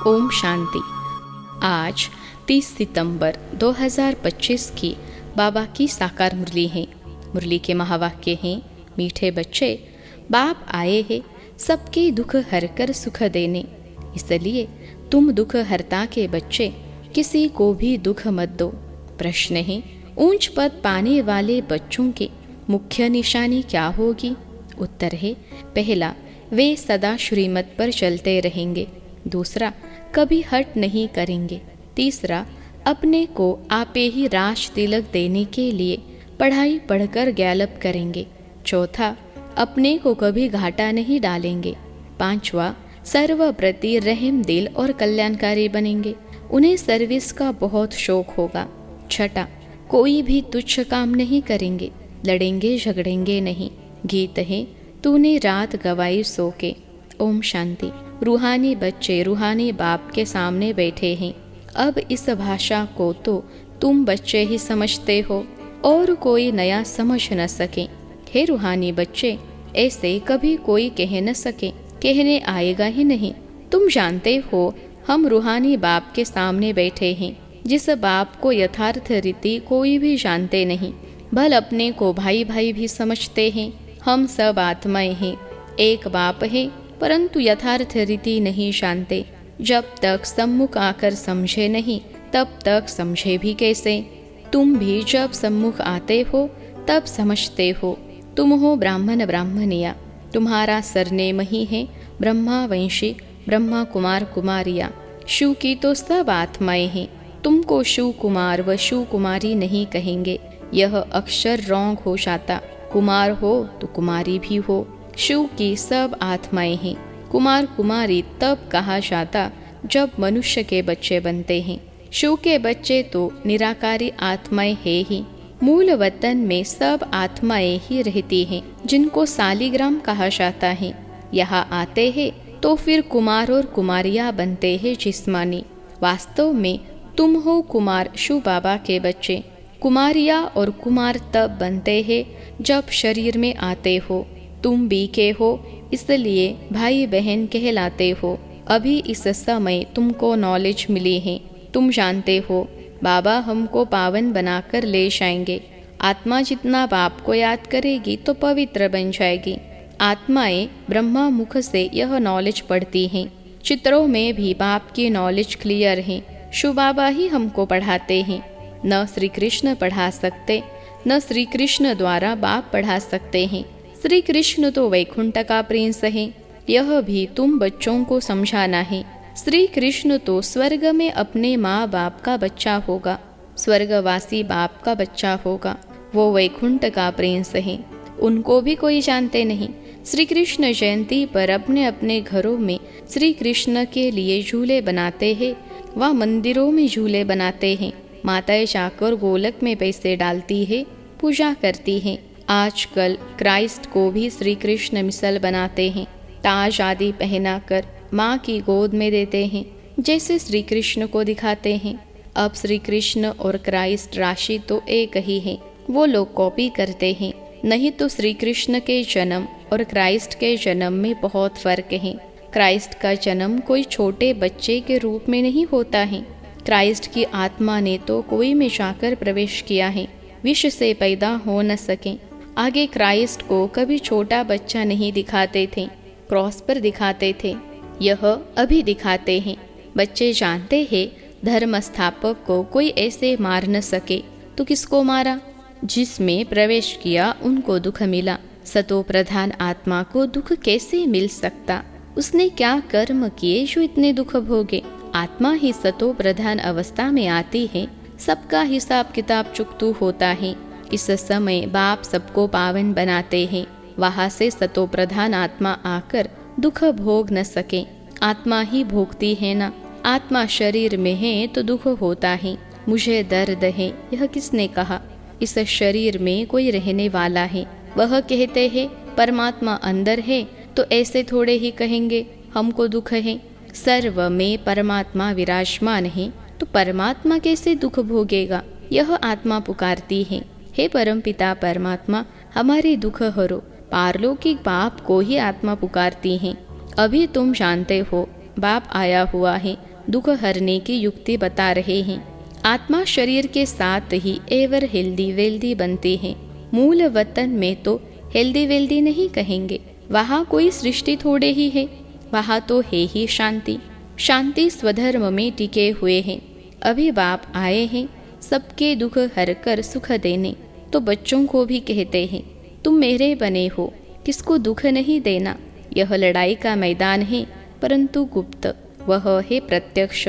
ओम शांति। आज 30 सितंबर 2025 की बाबा की साकार मुरली है। मुरली के महावाक्य हैं, मीठे बच्चे, बाप आए हैं सबके दुख हरकर सुख देने, इसलिए तुम दुख हरता के बच्चे किसी को भी दुख मत दो। प्रश्न है, ऊंच पद पाने वाले बच्चों की मुख्य निशानी क्या होगी? उत्तर है, पहला, वे सदा श्रीमत पर चलते रहेंगे। दूसरा, कभी हट नहीं करेंगे। तीसरा, अपने को आपे ही राज तिलक देने के लिए पढ़ाई पढ़कर गैलप करेंगे। चौथा, अपने को कभी घाटा नहीं डालेंगे। पांचवा, सर्व प्रति रहम दिल और कल्याणकारी बनेंगे। उन्हें सर्विस का बहुत शौक होगा। छठा, कोई भी तुच्छ काम नहीं करेंगे, लड़ेंगे झगड़ेंगे नहीं। गीत है, तूने रात गवाई सो के। ओम शांति। रूहानी बच्चे रूहानी बाप के सामने बैठे हैं। अब इस भाषा को तो तुम बच्चे ही समझते हो और कोई नया समझ न सके। हे रूहानी बच्चे, ऐसे कभी कोई कह न सके, कहने आएगा ही नहीं। तुम जानते हो हम रूहानी बाप के सामने बैठे हैं, जिस बाप को यथार्थ रीति कोई भी जानते नहीं, भल अपने को भाई भाई भी समझते हैं। हम सब आत्माएं हैं, एक बाप है, परंतु यथार्थ रीति नहीं जानते। जब तक सम्मुख आकर समझे नहीं, तब तक समझे भी कैसे? तुम भी जब सम्मुख आते हो तब समझते हो। तुम हो ब्राह्मण ब्राह्मणिया, तुम्हारा सरनेम ही है ब्रह्मा वंशी ब्रह्मा कुमार कुमारिया। शिव की तो सब आत्माएं हैं, तुमको शिव कुमार व शिव कुमारी नहीं कहेंगे, यह अक्षर रॉन्ग हो जाता। कुमार हो तो कुमारी भी हो। शिव की सब आत्माएं हैं। कुमार कुमारी तब कहा जाता जब मनुष्य के बच्चे बनते हैं। शिव के बच्चे तो निराकारी आत्माएं हैं ही। मूल वतन में सब आत्माएं ही रहती हैं, जिनको सालीग्राम कहा जाता है। यहाँ आते हैं तो फिर कुमार और कुमारियाँ बनते हैं जिस्मानी। वास्तव में तुम हो कुमार शिव बाबा के बच्चे। कुमारिया और कुमार तब बनते हैं जब शरीर में आते हो। तुम भी के हो, इसलिए भाई बहन कहलाते हो। अभी इस समय तुमको नॉलेज मिली है। तुम जानते हो बाबा हमको पावन बनाकर ले जाएंगे। आत्मा जितना बाप को याद करेगी तो पवित्र बन जाएगी। आत्माएं ब्रह्मा मुख से यह नॉलेज पढ़ती हैं। चित्रों में भी बाप की नॉलेज क्लियर है। शिव बाबा ही हमको पढ़ाते हैं। न श्री कृष्ण पढ़ा सकते, न श्री कृष्ण द्वारा बाप पढ़ा सकते हैं। श्री कृष्ण तो वैकुंठ का प्रिंस है, यह भी तुम बच्चों को समझाना है। श्री कृष्ण तो स्वर्ग में अपने माँ बाप का बच्चा होगा, स्वर्गवासी बाप का बच्चा होगा। वो वैकुंठ का प्रिंस है, उनको भी कोई जानते नहीं। श्री कृष्ण जयंती पर अपने अपने घरों में श्री कृष्ण के लिए झूले बनाते हैं, वह मंदिरों में झूले बनाते हैं। माताएं जाकर गोलक में पैसे डालती है, पूजा करती हैं। आजकल क्राइस्ट को भी श्री कृष्ण मिसल बनाते हैं, ताज आदि पहनाकर माँ की गोद में देते हैं, जैसे श्री कृष्ण को दिखाते हैं। अब श्री कृष्ण और क्राइस्ट राशि तो एक ही है, वो लोग कॉपी करते हैं। नहीं तो श्री कृष्ण के जन्म और क्राइस्ट के जन्म में बहुत फर्क है। क्राइस्ट का जन्म कोई छोटे बच्चे के रूप में नहीं होता है। क्राइस्ट की आत्मा ने तो कोई में जाकर प्रवेश किया है, विष से पैदा हो न सके। आगे क्राइस्ट को कभी छोटा बच्चा नहीं दिखाते थे, क्रॉस पर दिखाते थे। यह अभी दिखाते हैं। बच्चे जानते हैं धर्म स्थापक को कोई ऐसे मार न सके, तो किसको मारा? जिसमें प्रवेश किया उनको दुख मिला। सतो प्रधान आत्मा को दुख कैसे मिल सकता? उसने क्या कर्म किए जो इतने दुख भोगे? आत्मा ही सतो प्रधान अवस्था में आती है, सबका हिसाब किताब चुकतू होता है। इस समय बाप सबको पावन बनाते हैं, वहाँ से सतो प्रधान आत्मा आकर दुख भोग न सके। आत्मा ही भोगती है ना। आत्मा शरीर में है तो दुख होता है। मुझे दर्द है, यह किसने कहा? इस शरीर में कोई रहने वाला है, वह कहते हैं परमात्मा अंदर है, तो ऐसे थोड़े ही कहेंगे हमको दुख है। सर्व में परमात्मा विराजमान है, तो परमात्मा कैसे दुख भोगेगा? यह आत्मा पुकारती है, हे परमपिता परमात्मा हमारे दुख हरो। पारलौकिक बाप को ही आत्मा पुकारती है। अभी तुम जानते हो बाप आया हुआ है, दुख हरने की युक्ति बता रहे हैं। आत्मा शरीर के साथ ही एवर हेल्दी वेल्दी बनते हैं। मूल वतन में तो हेल्दी वेल्दी नहीं कहेंगे, वहाँ कोई सृष्टि थोड़े ही है, वहाँ तो है ही शांति। शांति स्वधर्म में टिके हुए हैं। अभी बाप आए हैं सबके दुख हर कर सुख देने, तो बच्चों को भी कहते हैं तुम मेरे बने हो, किसको दुख नहीं देना। यह लड़ाई का मैदान है परंतु गुप्त, वह है प्रत्यक्ष।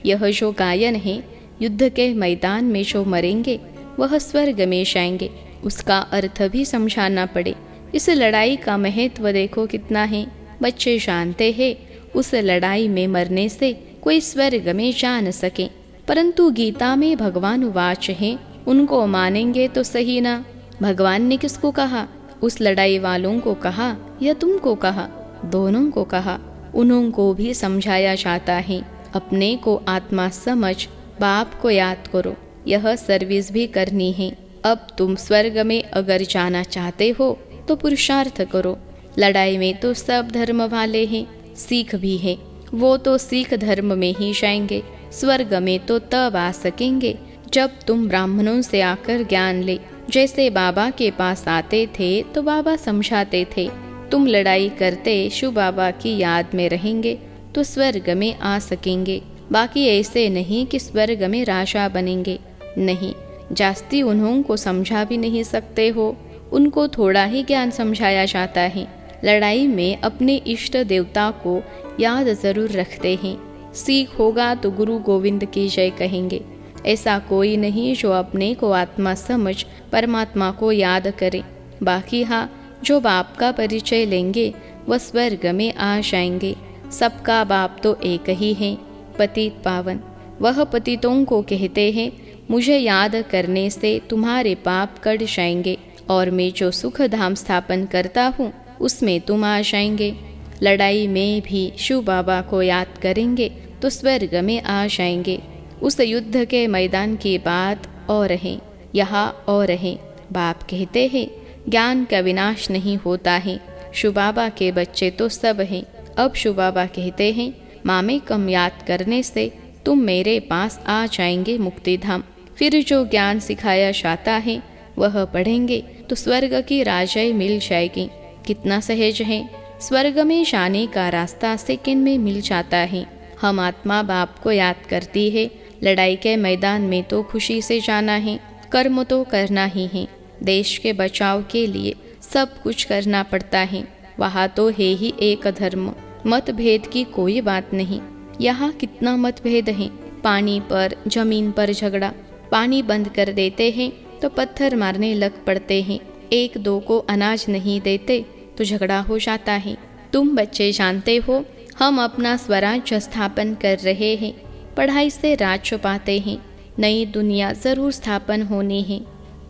यह जो गायन है, युद्ध के मैदान में जो मरेंगे वह स्वर्ग में जाएंगे, उसका अर्थ भी समझाना पड़े। इस लड़ाई का महत्व देखो कितना है। बच्चे जानते हैं उस लड़ाई में मरने से कोई स्वर्ग में जा न सके, परंतु गीता में भगवान वाच है, उनको मानेंगे तो सही ना। भगवान ने किसको कहा? उस लड़ाई वालों को कहा या तुमको कहा? दोनों को कहा। उन्हों को भी समझाया जाता है। अपने को आत्मा समझ, बाप को याद करो, यह सर्विस भी करनी है। अब तुम स्वर्ग में अगर जाना चाहते हो तो पुरुषार्थ करो। लड़ाई में तो सब धर्म वाले हैं, सिख भी है, वो तो सिख धर्म में ही जाएंगे। स्वर्ग में तो तब आ सकेंगे जब तुम ब्राह्मणों से आकर ज्ञान ले। जैसे बाबा के पास आते थे तो बाबा समझाते थे, तुम लड़ाई करते शिव बाबा की याद में रहेंगे तो स्वर्ग में आ सकेंगे। बाकी ऐसे नहीं कि स्वर्ग में राजा बनेंगे, नहीं। जास्ती उन्हों को समझा भी नहीं सकते हो, उनको थोड़ा ही ज्ञान समझाया जाता है। लड़ाई में अपने इष्ट देवता को याद जरूर रखते हैं। सीख होगा तो गुरु गोविंद की जय कहेंगे। ऐसा कोई नहीं जो अपने को आत्मा समझ परमात्मा को याद करे। बाकी हाँ, जो बाप का परिचय लेंगे वह स्वर्ग में आ जाएंगे। सबका बाप तो एक ही है, पतित पावन। वह पतितों को कहते हैं मुझे याद करने से तुम्हारे पाप कट जाएंगे और मैं जो सुख धाम स्थापन करता हूँ उसमें तुम आ जाएंगे। लड़ाई में भी शिव बाबा को याद करेंगे तो स्वर्ग में आ जाएंगे। उस युद्ध के मैदान की बात और है, यहाँ और है। बाप कहते हैं ज्ञान का विनाश नहीं होता है। शिव बाबा के बच्चे तो सब हैं। अब शिव बाबा कहते हैं मामे कम याद करने से तुम मेरे पास आ जाएंगे मुक्ति धाम। फिर जो ज्ञान सिखाया जाता है वह पढ़ेंगे तो स्वर्ग की राजाई मिल जाएगी। कितना सहज है। स्वर्ग में जाने का रास्ता सेकंड में मिल जाता है। हम आत्मा बाप को याद करती है। लड़ाई के मैदान में तो खुशी से जाना है, कर्म तो करना ही है। देश के बचाव के लिए सब कुछ करना पड़ता है। वहाँ तो है ही एक धर्म, मतभेद की कोई बात नहीं। यहाँ कितना मतभेद है। पानी पर, जमीन पर झगड़ा। पानी बंद कर देते हैं तो पत्थर मारने लग पड़ते हैं। एक दो को अनाज नहीं देते तो झगड़ा हो जाता है। तुम बच्चे जानते हो हम अपना स्वराज्य स्थापन कर रहे हैं। पढ़ाई से राज्य पाते हैं। नई दुनिया जरूर स्थापन होनी है।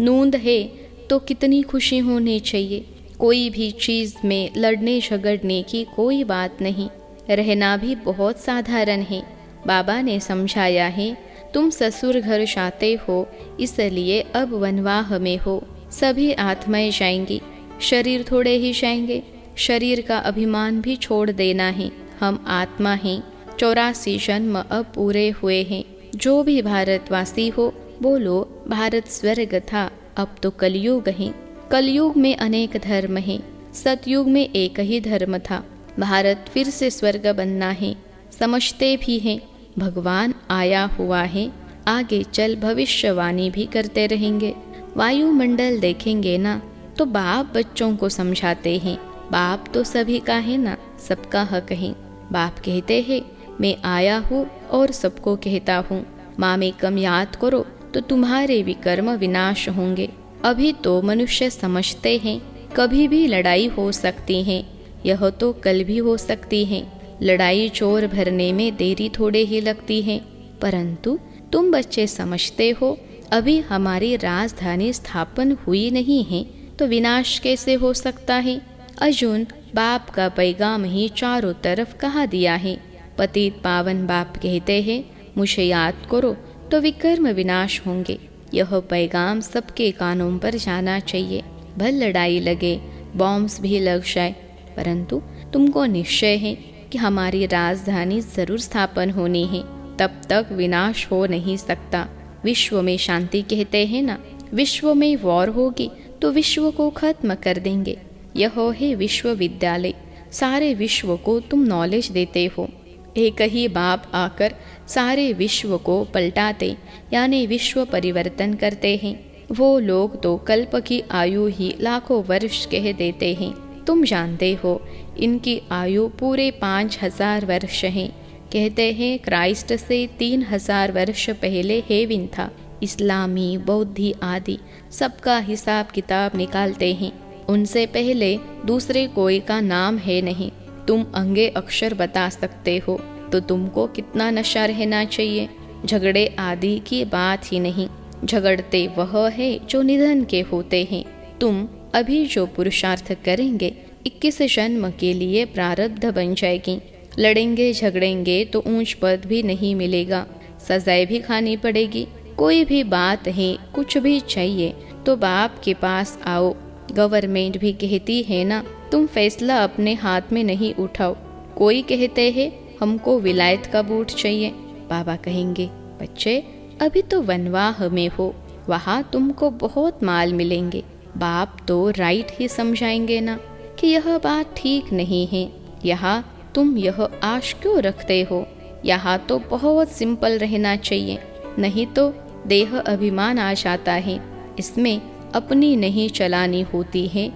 नूंद है तो कितनी खुशी होनी चाहिए। कोई भी चीज़ में लड़ने झगड़ने की कोई बात नहीं। रहना भी बहुत साधारण है। बाबा ने समझाया है तुम ससुर घर जाते हो, इसलिए अब वनवाह में हो। सभी आत्माएं जाएंगी, शरीर थोड़े ही जाएंगे। शरीर का अभिमान भी छोड़ देना है। हम आत्मा हैं। 84 जन्म अब पूरे हुए हैं। जो भी भारतवासी हो बोलो भारत स्वर्ग था, अब तो कलयुग है। कलयुग में अनेक धर्म हैं। सतयुग में एक ही धर्म था। भारत फिर से स्वर्ग बनना है। समझते भी हैं भगवान आया हुआ है। आगे चल भविष्यवाणी भी करते रहेंगे। वायुमंडल देखेंगे ना तो बाप बच्चों को समझाते हैं। बाप तो सभी का है ना, सबका हक है। बाप कहते हैं मैं आया हूँ और सबको कहता हूँ मामे कम याद करो तो तुम्हारे भी कर्म विनाश होंगे। अभी तो मनुष्य समझते हैं कभी भी लड़ाई हो सकती है, यह तो कल भी हो सकती है। लड़ाई चोर भरने में देरी थोड़े ही लगती है, परंतु तुम बच्चे समझते हो अभी हमारी राजधानी स्थापन हुई नहीं है तो विनाश कैसे हो सकता है। अर्जुन बाप का पैगाम ही चारों तरफ कहा दिया है। पतित पावन बाप कहते हैं मुझे याद करो तो विकर्म विनाश होंगे। यह पैगाम सबके कानों पर जाना चाहिए। भल लड़ाई लगे, बॉम्ब्स भी लग जाए, परंतु तुमको निश्चय है कि हमारी राजधानी जरूर स्थापन होनी है। तब तक विनाश हो नहीं सकता। विश्व में शांति कहते हैं ना, विश्व में वॉर होगी तो विश्व को खत्म कर देंगे। यह है विश्वविद्यालय, सारे विश्व को तुम नॉलेज देते हो। एक ही बाप आकर सारे विश्व को पलटाते यानी विश्व परिवर्तन करते हैं। वो लोग तो कल्प की आयु ही लाखों वर्ष कह देते हैं। तुम जानते हो इनकी आयु पूरे 5000 वर्ष है। कहते हैं क्राइस्ट से 3000 वर्ष पहले हेविन था। इस्लामी, बौद्धी आदि सबका हिसाब किताब निकालते हैं। उनसे पहले दूसरे कोई का नाम है नहीं। तुम अंगे अक्षर बता सकते हो तो तुमको कितना नशा रहना चाहिए। झगड़े आदि की बात ही नहीं, झगड़ते वह है जो निधन के होते हैं। तुम अभी जो पुरुषार्थ करेंगे 21 जन्म के लिए प्रारब्ध बन जाएगी। लड़ेंगे झगड़ेंगे तो ऊंच पद भी नहीं मिलेगा, सजाएं भी खानी पड़ेगी। कोई भी बात है, कुछ भी चाहिए तो बाप के पास आओ। गवर्नमेंट भी कहती है ना, तुम फैसला अपने हाथ में नहीं उठाओ। कोई कहते हैं हमको विलायत का बूट चाहिए, बाबा कहेंगे बच्चे अभी तो वनवाह में हो, वहाँ तुमको बहुत माल मिलेंगे। बाप तो राइट ही समझाएंगे ना कि यह बात ठीक नहीं है। यहाँ तुम यह आश क्यों रखते हो, यहाँ तो बहुत सिंपल रहना चाहिए, नहीं तो देह अभिमान आ जाता है। इसमें अपनी नहीं चलानी होती है।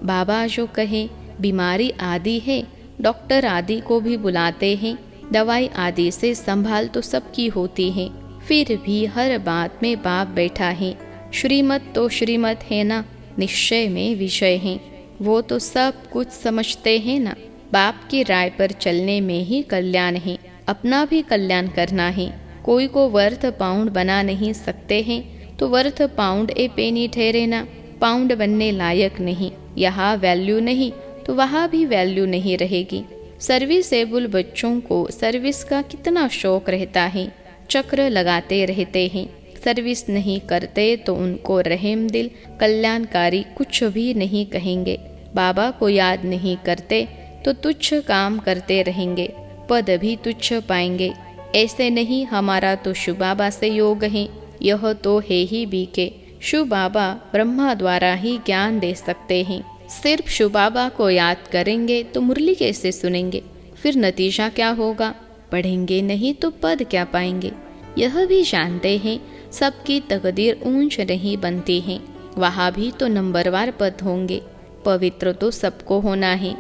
बाबा जो कहे बीमारी आदि है, डॉक्टर आदि को भी बुलाते हैं। दवाई आदि से संभाल तो सबकी होती है, फिर भी हर बात में बाप बैठा है। श्रीमत तो श्रीमत है ना, निश्चय में विषय है। वो तो सब कुछ समझते हैं ना। बाप की राय पर चलने में ही कल्याण है, अपना भी कल्याण करना है। कोई को वर्थ पाउंड बना नहीं सकते हैं तो वर्थ पाउंड ए पेनी ठहरे ना। पाउंड बनने लायक नहीं, यहाँ वैल्यू नहीं तो वहाँ भी वैल्यू नहीं रहेगी। सर्विसेबल बच्चों को सर्विस का कितना शौक रहता है, चक्र लगाते रहते हैं। सर्विस नहीं करते तो उनको रहम दिल कल्याणकारी कुछ भी नहीं कहेंगे। बाबा को याद नहीं करते तो तुच्छ काम करते रहेंगे, पद भी तुच्छ पाएंगे। ऐसे नहीं हमारा तो शिव बाबा से योग है, यह तो है ही बीके। शिव बाबा ब्रह्मा द्वारा ही ज्ञान दे सकते हैं। सिर्फ शिव बाबा को याद करेंगे तो मुरली कैसे सुनेंगे, फिर नतीजा क्या होगा। पढ़ेंगे नहीं तो पद क्या पाएंगे। यह भी जानते हैं सबकी तकदीर ऊंच नहीं बनती है, वहाँ भी तो नंबरवार पद होंगे। पवित्र तो सबको होना है।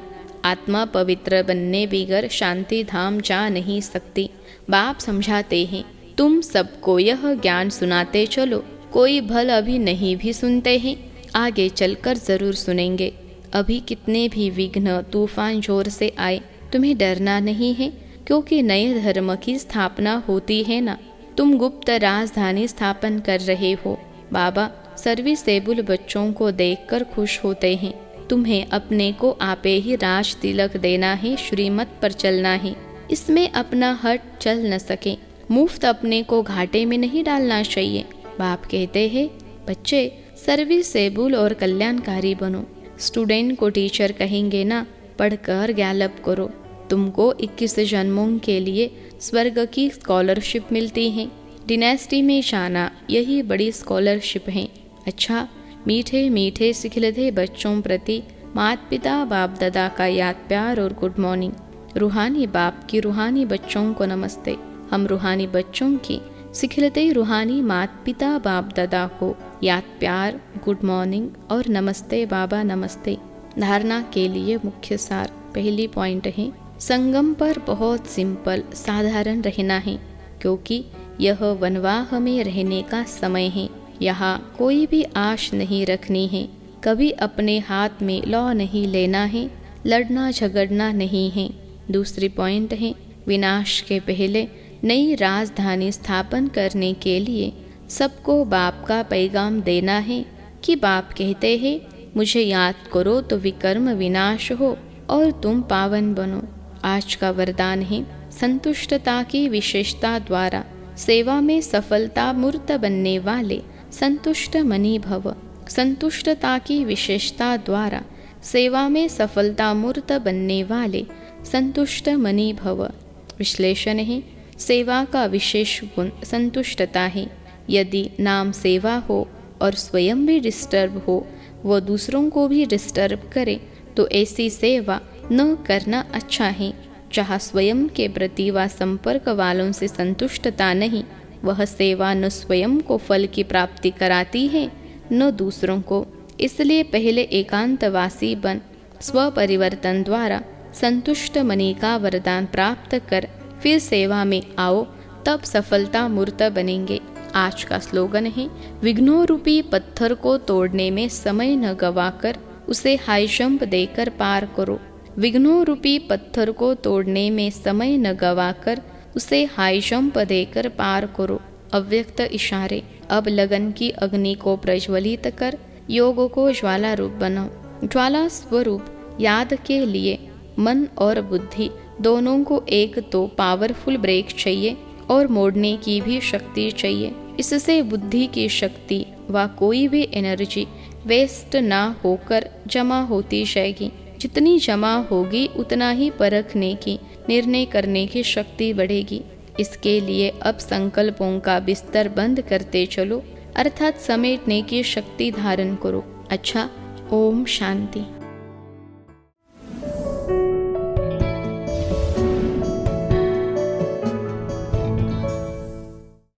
आत्मा पवित्र बनने बगैर शांति धाम जा नहीं सकती। बाप समझाते हैं तुम सबको यह ज्ञान सुनाते चलो। कोई भल अभी नहीं भी सुनते हैं, आगे चलकर जरूर सुनेंगे। अभी कितने भी विघ्न तूफान जोर से आए तुम्हें डरना नहीं है, क्योंकि नए धर्म की स्थापना होती है ना। तुम गुप्त राजधानी स्थापन कर रहे हो। बाबा सर्विसेबल बच्चों को देखकर खुश होते हैं। तुम्हें अपने को आपे ही राज तिलक देना है, श्रीमत पर चलना है। इसमें अपना हट चल न सके। मुफ्त अपने को घाटे में नहीं डालना चाहिए। बाप कहते हैं बच्चे सर्विसेबल और कल्याणकारी बनो। स्टूडेंट को टीचर कहेंगे ना, पढ़कर गैलप करो। तुमको 21 जन्मों के लिए स्वर्ग की स्कॉलरशिप मिलती है। डिनेस्टी में जाना यही बड़ी स्कॉलरशिप है। अच्छा, मीठे मीठे सिखलते बच्चों प्रति माता पिता बाप दादा का याद प्यार और गुड मॉर्निंग। रूहानी बाप की रूहानी बच्चों को नमस्ते। हम रूहानी बच्चों की सिखलते रूहानी माता पिता बाप दादा को याद प्यार, गुड मॉर्निंग और नमस्ते बाबा नमस्ते। धारणा के लिए मुख्य सार। पहली पॉइंट है संगम पर बहुत सिंपल साधारण रहना है, क्योंकि यह वनवाह में रहने का समय है। यहाँ कोई भी आश नहीं रखनी है। कभी अपने हाथ में लॉ नहीं लेना है, लड़ना झगड़ना नहीं है। दूसरी पॉइंट है विनाश के पहले नई राजधानी स्थापन करने के लिए सबको बाप का पैगाम देना है कि बाप कहते हैं मुझे याद करो तो विकर्म विनाश हो और तुम पावन बनो। आज का वरदान है संतुष्टता की विशेषता द्वारा सेवा में सफलता मूर्त बनने वाले संतुष्ट मनी भव। संतुष्टता की विशेषता द्वारा सेवा में सफलता मूर्त बनने वाले संतुष्ट मनी भव। विश्लेषण है सेवा का विशेष गुण संतुष्टता है। यदि नाम सेवा हो और स्वयं भी डिस्टर्ब हो, वो दूसरों को भी डिस्टर्ब करे, तो ऐसी सेवा न करना अच्छा है। जहाँ स्वयं के प्रति व संपर्क वालों से संतुष्टता नहीं, वह सेवा न स्वयं को फल की प्राप्ति कराती है न दूसरों को। इसलिए पहले एकांतवासी बन स्वपरिवर्तन द्वारा संतुष्ट मनि का वरदान प्राप्त कर फिर सेवा में आओ, तब सफलता मूर्त बनेंगे। आज का स्लोगन है, विघ्नों रूपी पत्थर को तोड़ने में समय न गवाकर उसे हाई जंप देकर पार करो। विघ्नों रूपी पत्थर को तोड़ने में समय न गवाकर उसे हाई जंप देकर पार करो। अव्यक्त इशारे। अब लगन की अग्नि को प्रज्वलित कर योग को ज्वाला रूप बनाओ। ज्वाला स्वरूप याद के लिए मन और बुद्धि दोनों को एक तो पावरफुल ब्रेक चाहिए और मोड़ने की भी शक्ति चाहिए। इससे बुद्धि की शक्ति व कोई भी एनर्जी वेस्ट ना होकर जमा होती जाएगी। जितनी जमा होगी उतना ही परखने की, निर्णय करने की शक्ति बढ़ेगी। इसके लिए अब संकल्पों का बिस्तर बंद करते चलो, अर्थात समेटने की शक्ति धारण करो। अच्छा, ओम शांति।